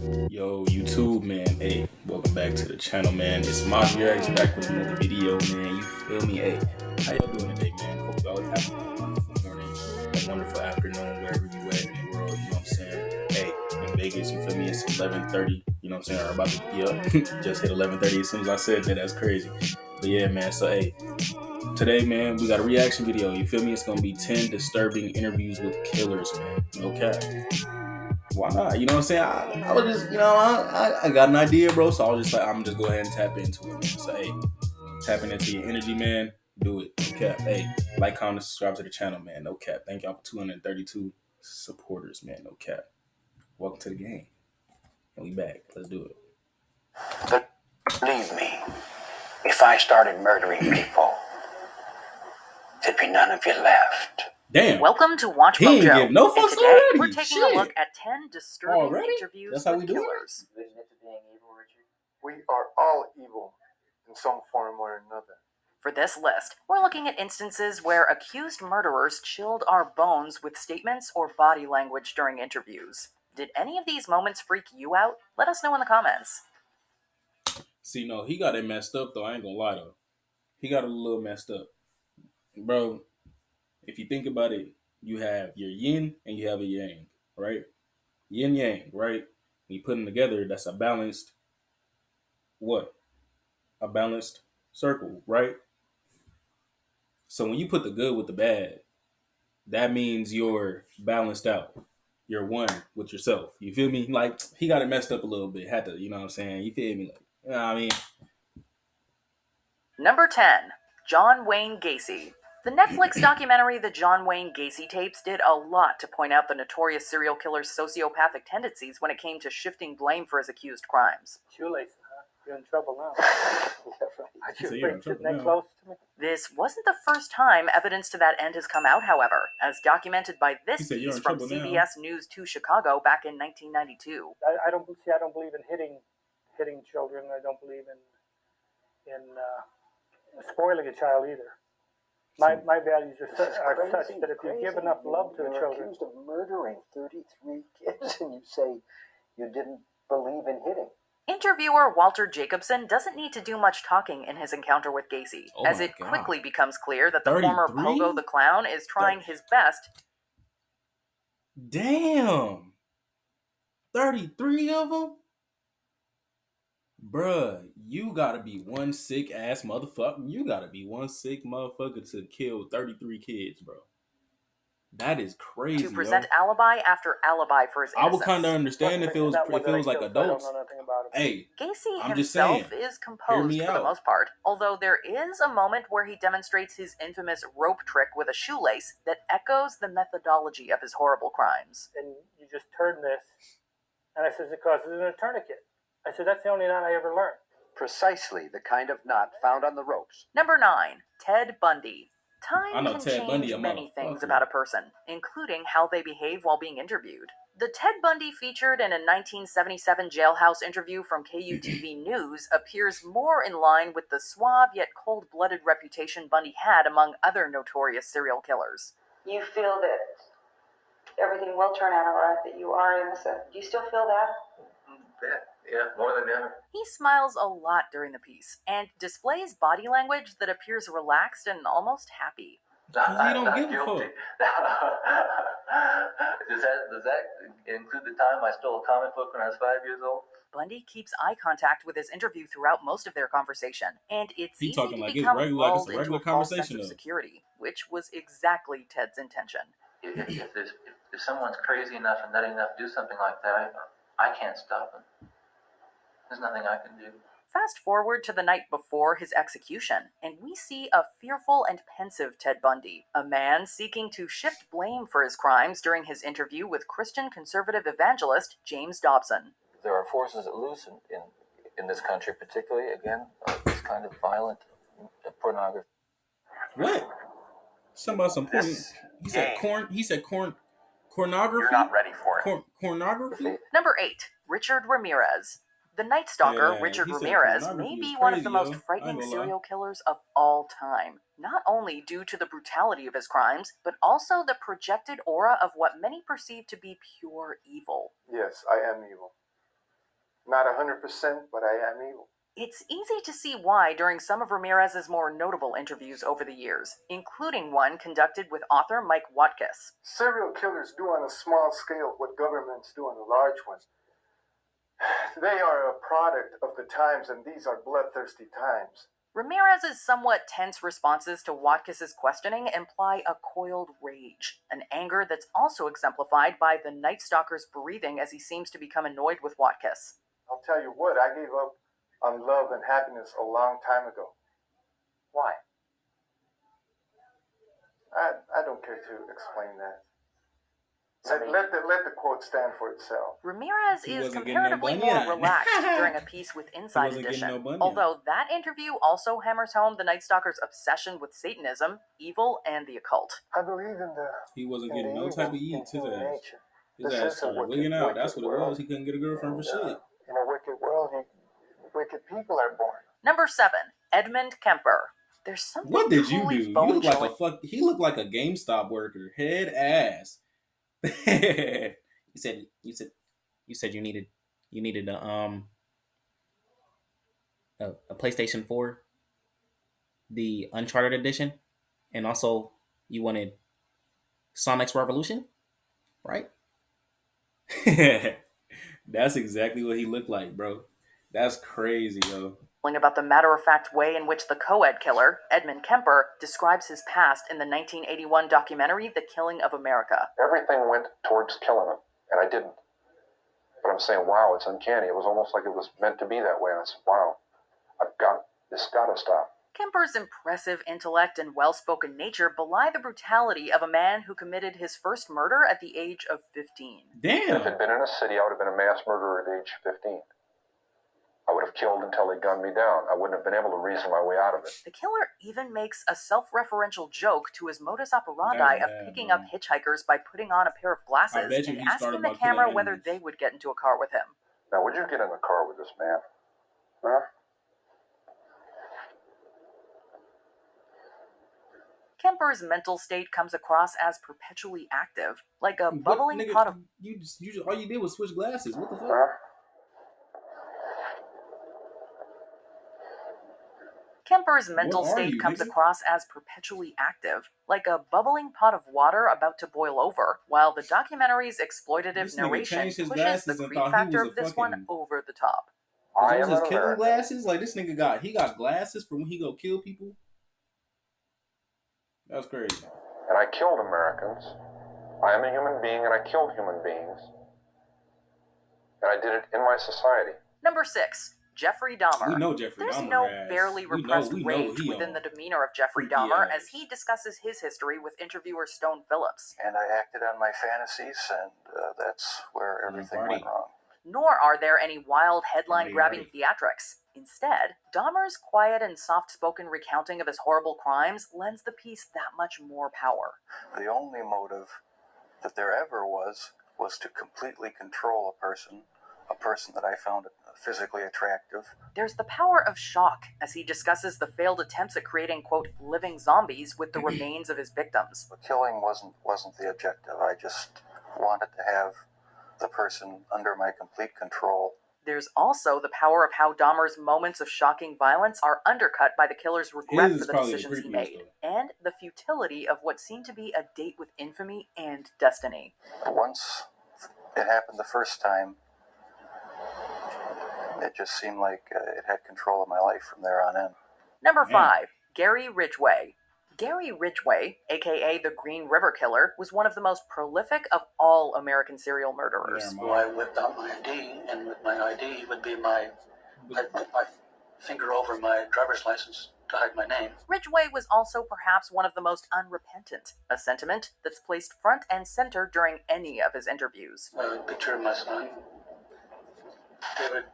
Yo, YouTube, man. Hey, welcome back to the channel, man. It's MaJJ Reacts back with another video, man. You feel me? Hey, how y'all doing today, man? Hope y'all having a wonderful morning, a wonderful afternoon, wherever you at in the world. You know what I'm saying? Hey, in Vegas, you feel me? It's 11:30. You know what I'm saying? Or about to be up. Just hit 11:30 as soon as I said that. That's crazy. But yeah, man. So hey, today, man, we got a reaction video. You feel me? It's gonna be 10 disturbing interviews with killers, man. No cap. Why not? You know what I'm saying? I was just, I got an idea, bro. So I was just like, I'm just go ahead and tap into it, man. So hey, tapping into your energy, man. Do it. No cap. Hey, like, comment, subscribe to the channel, man. No cap. Thank y'all for 232 supporters, man. No cap. Welcome to the game. And we back. Let's do it. Believe me, if I started murdering people, there'd be none of you left. Damn. Welcome to Watch He ain't MoJo. give no fucks And today already. we're taking Shit. a look at 10 disturbing Already? interviews That's how with we do it? killers. We are all evil in some form or another. For this list, we're looking at instances where accused murderers chilled our bones with statements or body language during interviews. Did any of these moments freak you out? Let us know in the comments. See, no, he got it messed up, though. I ain't gonna lie, though. He got it a little messed up. Bro, if you think about it, you have your yin and you have a yang, right? Yin yang, right? When you put them together, that's a balanced what? A balanced circle, right? So when you put the good with the bad, that means you're balanced out. You're one with yourself. You feel me? Like he got it messed up a little bit. Had to, you know what I'm saying? You feel me? Like, you know what I mean? Number 10. John Wayne Gacy. The Netflix documentary The John Wayne Gacy Tapes did a lot to point out the notorious serial killer's sociopathic tendencies when it came to shifting blame for his accused crimes. Shoelaces, huh? You're in trouble now. Aren't you So you're in afraid trouble sitting that now. close to me? This wasn't the first time evidence to that end has come out, however, as documented by He this said you're piece in from trouble now. CBS News 2 Chicago back in 1992. I don't believe in hitting children. I don't believe in spoiling a child either. My values are such that if you give enough love to children, Accused of murdering 33 kids, and you say you didn't believe in hitting. Interviewer Walter Jacobson doesn't need to do much talking in his encounter with Gacy, Oh as my it God. quickly becomes clear that the former 33? Pogo the Clown is trying his best. Damn. 33 of them? Bruh, you gotta be one sick ass motherfucker. You gotta be one sick motherfucker to kill 33 kids, bro. That is crazy, to present yo. alibi after alibi for his I innocence. would kind of understand if it was like adults. I don't know nothing about it. Hey, Gacy I'm just himself saying, is hear composed me for the out. most part, although there is a moment where he demonstrates his infamous rope trick with a shoelace that echoes the methodology of his horrible crimes. And you just turn this, and I says it causes a tourniquet. I said that's the only knot I ever learned. Precisely the kind of knot found on the ropes. Number 9. Ted Bundy. I Time know can Ted Bundy change a many things motherfucker. about a person, including how they behave while being interviewed. The Ted Bundy featured in a 1977 jailhouse interview from KUTV News appears more in line with the suave yet cold-blooded reputation Bundy had among other notorious serial killers. You feel that everything will turn out all right, that you are innocent. Do you still feel that? Yeah, more than ever. He smiles a lot during the piece and displays body language that appears relaxed and almost happy. Because he don't give a fuck. Does that include the time I stole a comic book when I was 5 years old? Bundy keeps eye contact with his interview throughout most of their conversation, and it's He easy talking to like it's become regular, like it's lulled a into regular a false sense conversation of though. security, which was exactly Ted's intention. If someone's crazy enough and nutty enough to do something like that, I can't stop them. There's nothing I can do. Fast forward to the night before his execution, and we see a fearful and pensive Ted Bundy, a man seeking to shift blame for his crimes during his interview with Christian conservative evangelist James Dobson. There are forces at loose in this country, particularly, again, this kind of violent pornography. What? Something about some porn. He said pornography. You're not ready for it. Pornography. Number 8. Richard Ramirez. The Night Stalker, Yeah, Richard he said Ramirez, pornography may is be one of crazy, the most yo. I frightening ain't gonna lie. serial killers of all time. Not only due to the brutality of his crimes, but also the projected aura of what many perceive to be pure evil. Yes, I am evil. Not 100%, but I am evil. It's easy to see why during some of Ramirez's more notable interviews over the years, including one conducted with author Mike Watkis. Serial killers do on a small scale what governments do on a large one. They are a product of the times, and these are bloodthirsty times. Ramirez's somewhat tense responses to Watkis's questioning imply a coiled rage, an anger that's also exemplified by the Night Stalker's breathing as he seems to become annoyed with Watkis. I'll tell you what, I gave up on love and happiness a long time ago. Why? I don't care to explain that. Let the quote stand for itself. Ramirez He is wasn't getting comparatively no more bunion. relaxed during a piece with Inside wasn't getting Edition, no bunion. although that interview also hammers home the Night Stalker's obsession with Satanism, evil, and the occult. I believe in the He wasn't in getting the no evil type of in yeet to his human ass. nature. His This ass is a started wicked, wigging out. wicked That's what it world. was. He couldn't get a girlfriend for And, shit. in a wicked world, wicked people are born. Number 7, Edmund Kemper. There's something What did you truly do? You look like bone-chilling. He looked like a GameStop worker. Head ass. You said you needed a PlayStation 4, the Uncharted edition, and also you wanted Sonic's Revolution, right? That's exactly what he looked like, bro. That's crazy, yo. About the matter-of-fact way in which the co-ed killer, Edmund Kemper, describes his past in the 1981 documentary The Killing of America. Everything went towards killing him, and I didn't. But I'm saying, wow, it's uncanny. It was almost like it was meant to be that way. And I said, wow, this got to stop. Kemper's impressive intellect and well-spoken nature belie the brutality of a man who committed his first murder at the age of 15. Damn. If it had been in a city, I would have been a mass murderer at age 15. I would have killed until they gunned me down. I wouldn't have been able to reason my way out of it. The killer even makes a self-referential joke to his modus operandi of picking up hitchhikers by putting on a pair of glasses and asking the camera whether they would get into a car with him. Now, would you get in the car with this man? Huh? Kemper's mental state comes across as perpetually active, like a bubbling pot of... You just all you did was switch glasses. What the fuck? Huh? Kemper's mental state comes across as perpetually active, like a bubbling pot of water about to boil over, while the documentary's exploitative narration pushes the creep factor of this one over the top. Those his killing glasses? Like, this nigga got glasses for when he go kill people? That's crazy. And I killed Americans. I am a human being, and I killed human beings. And I did it in my society. Number 6. Jeffrey Dahmer. We know Jeffrey There's Dahmer. no barely repressed rage within the demeanor of Jeffrey Dahmer as he discusses his history with interviewer Stone Phillips. And I acted on my fantasies, and that's where everything went wrong. Nor are there any wild headline-grabbing theatrics. Instead, Dahmer's quiet and soft-spoken recounting of his horrible crimes lends the piece that much more power. The only motive that there ever was to completely control a person that I found physically attractive. There's the power of shock as he discusses the failed attempts at creating, quote, living zombies with the remains of his victims. The killing wasn't the objective. I just wanted to have the person under my complete control. There's also the power of how Dahmer's moments of shocking violence are undercut by the killer's regret for the decisions he made, and the futility of what seemed to be a date with infamy and destiny. Once it happened the first time, it just seemed like it had control of my life from there on in. Number 5, Gary Ridgway. Gary Ridgway, aka the Green River Killer, was one of the most prolific of all American serial murderers. Well, I whipped out my ID, and with my ID would be I'd put my finger over my driver's license to hide my name. Ridgway was also perhaps one of the most unrepentant, a sentiment that's placed front and center during any of his interviews. I would picture my son. They would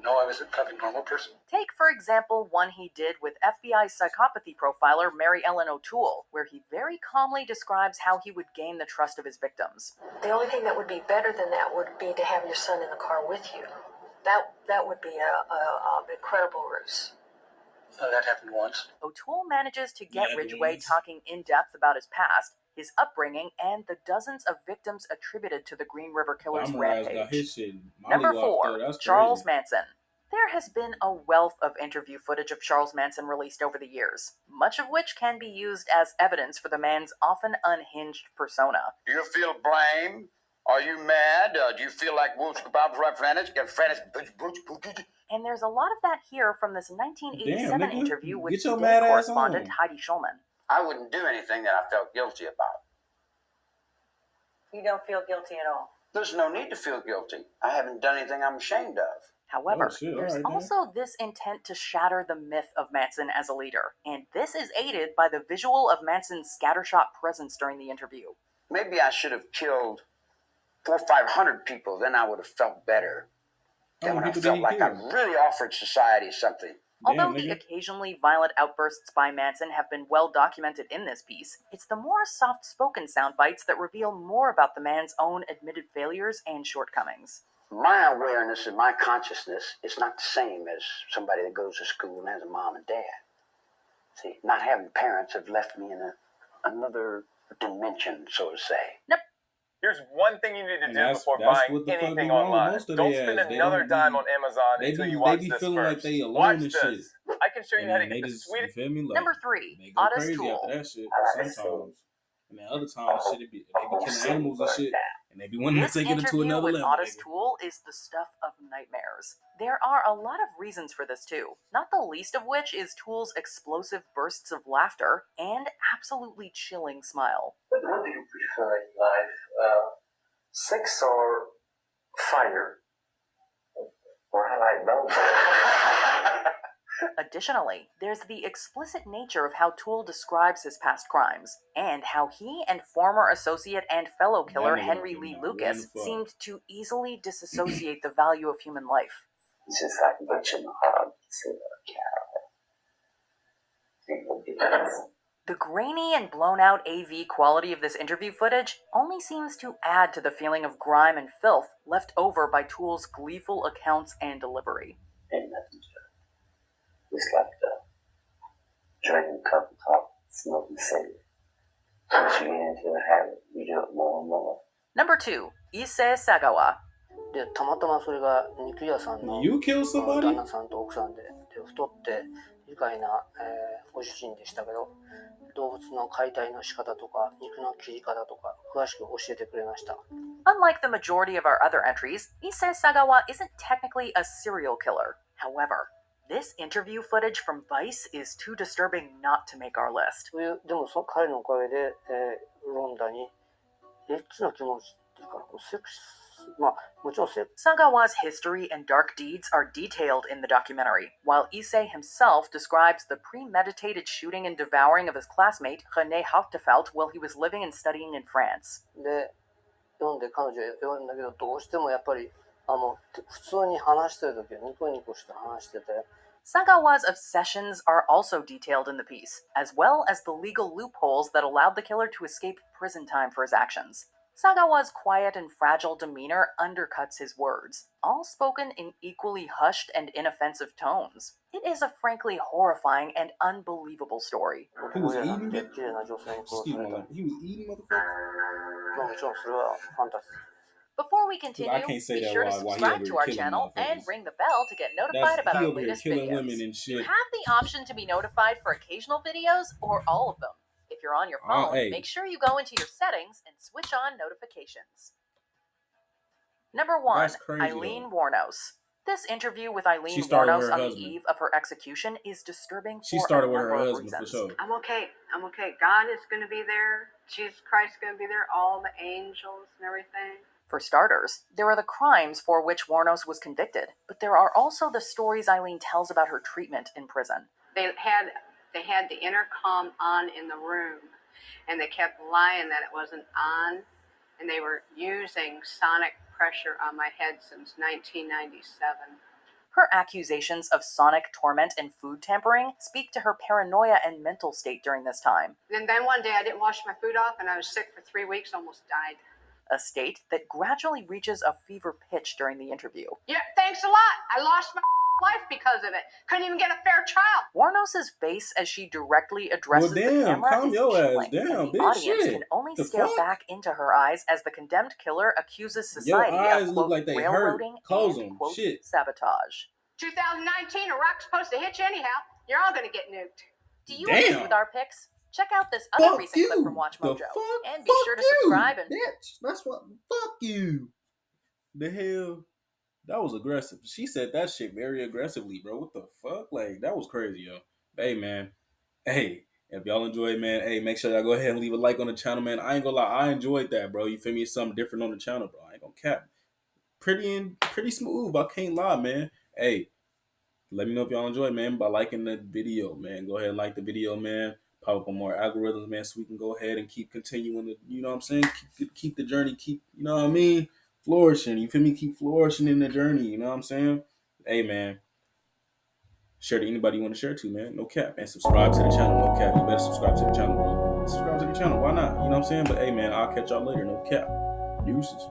know I was a perfect normal person. Take, for example, one he did with FBI psychopathy profiler Mary Ellen O'Toole, where he very calmly describes how he would gain the trust of his victims. The only thing that would be better than that would be to have your son in the car with you. That would be a incredible ruse. That happened once. O'Toole manages to get Ridgway talking in depth about his past, his upbringing, and the dozens of victims attributed to the Green River Killer's rampage. Got his shit Number mollywopped, 4, though. That's Charles crazy. Manson. There has been a wealth of interview footage of Charles Manson released over the years, much of which can be used as evidence for the man's often unhinged persona. Do you feel blame? Are you mad? Do you feel like And there's a lot of that here from this 1987 Damn, nigga, interview with get your Today mad ass correspondent on. Heidi Schulman. I wouldn't do anything that I felt guilty about. You don't feel guilty at all. There's no need to feel guilty. I haven't done anything I'm ashamed of. However, Oh, shit, there's alright, then. also this intent to shatter the myth of Manson as a leader, and this is aided by the visual of Manson's scattershot presence during the interview. Maybe I should have killed 400 or 500 people, then I would have felt better. Then when I felt like I really offered society something. Although the occasionally violent outbursts by Manson have been well documented in this piece, it's the more soft-spoken sound bites that reveal more about the man's own admitted failures and shortcomings. My awareness and my consciousness is not the same as somebody that goes to school and has a mom and dad. See, not having parents have left me in another dimension, so to say. Nope. Here's one thing you need to do before that's buying what the fuck anything be wrong with online. most of Don't they spend ass. They another don't dime be- on Amazon They until be- you they watch be this feeling first. like they alone Watch and this. shit. I can show you how to they get the just, sweetest. you feel me? Like, Number 3, they go Otis crazy Toole. after that shit sometimes. And then other times, shit, they be killing animals and shit. And they be wanting to This take it to interview another with level. Otis Toole is the stuff of nightmares. There are a lot of reasons for this too, not the least of which is Toole's explosive bursts of laughter and absolutely chilling smile. What do you prefer in life? Sex or fire? Or I like both. Additionally, there's the explicit nature of how Toole describes his past crimes, and how he and former associate and fellow killer Henry Lee Lucas seemed to easily disassociate the value of human life. It's just like butchering a hog to a cow. The grainy and blown-out AV quality of this interview footage only seems to add to the feeling of grime and filth left over by Toole's gleeful accounts and delivery. Ain't nothing to it. It's like drinking a cup of coffee, smoking cigarette. Once you get into the habit, you do it more and more. Number 2, Issei Sagawa. でたまたまそれが肉屋さんの You kill somebody? 旦那さんと奥さんで太って愉快な、ご主人でしたけど、動物の解体の仕方とか肉の切り方とか詳しく教えてくれました。 Unlike the majority of our other entries, Issei Sagawa isn't technically a serial killer. However, this interview footage from Vice is too disturbing not to make our list. でも彼のおかげで、ロンダにエッチな気持ちっていうかセクシまあもちろんセク Sagawa's history and dark deeds are detailed in the documentary, while Issei himself describes the premeditated shooting and devouring of his classmate René Hautefeld while he was living and studying in France. で読んで彼女読んだけどどうしてもやっぱり普通に話してる時はニコニコして話してて Sagawa's obsessions are also detailed in the piece, as well as the legal loopholes that allowed the killer to escape prison time for his actions. Sagawa's quiet and fragile demeanor undercuts his words, all spoken in equally hushed and inoffensive tones. It is a frankly horrifying and unbelievable story. He was eating it? 綺麗な女性に殺 Excuse され me, た like, he was eating motherfuckers? もちろんそれはファンタジー Before we continue, I can't say be that sure to while he subscribe over to here our killing channel and motherfuckers. ring the bell to get notified about He our over here latest killing videos. women and shit. You have the option to be notified for occasional videos or all of them. If you're on your phone, hey. make sure you go into your settings and switch on notifications. Number 1, That's crazy, Eileen though. Warnos. This interview with Eileen She started with Warnos her on the husband. eve of her execution is disturbing She for started a with her number of husband for reasons. sure. I'm okay. I'm okay. God is going to be there. Jesus Christ is going to be there. All the angels and everything. For starters, there are the crimes for which Warnos was convicted, but there are also the stories Eileen tells about her treatment in prison. They had the intercom on in the room, and they kept lying that it wasn't on, and they were using sonic pressure on my head since 1997. Her accusations of sonic torment and food tampering speak to her paranoia and mental state during this time. And then one day I didn't wash my food off, and I was sick for 3 weeks, almost died. A state that gradually reaches a fever pitch during the interview. Yeah, thanks a lot. I lost my life because of it. Couldn't even get a fair trial. Warnos's face as she directly addresses Well, the damn, camera calm is your ass chilling, down, and the bitch. audience Shit. can only The stare fuck? back into her eyes as the condemned killer accuses Your society eyes of, look quote, like they hurt. railroading Close and, them. quote, Shit. sabotage. 2019, a rock's supposed to hit you anyhow. You're all gonna get nuked. Do you agree Damn. with our picks? Check out this other Fuck recent clip from you. Watch The Mojo. fuck? And be Fuck sure to you, subscribe and bitch. That's what. Fuck you. The hell? That was aggressive. She said that shit very aggressively, bro. What the fuck? Like, that was crazy, yo. Hey, man. Hey, if y'all enjoyed, man, hey, make sure y'all go ahead and leave a like on the channel, man. I ain't gonna lie. I enjoyed that, bro. You feel me? It's something different on the channel, bro. I ain't gonna cap. Pretty smooth. I can't lie, man. Hey, let me know if y'all enjoyed, man, by liking the video, man. Go ahead and like the video, man. Pop up on more algorithms, man, so we can go ahead and keep continuing to, you know what I'm saying? Keep the journey, you know what I mean? Flourishing. You feel me? Keep flourishing in the journey, you know what I'm saying? Hey, man. Share to anybody you want to share to, man. No cap. And subscribe to the channel. No cap. You better subscribe to the channel, bro. Subscribe to the channel. Why not? You know what I'm saying? But hey, man, I'll catch y'all later. No cap. Deuces.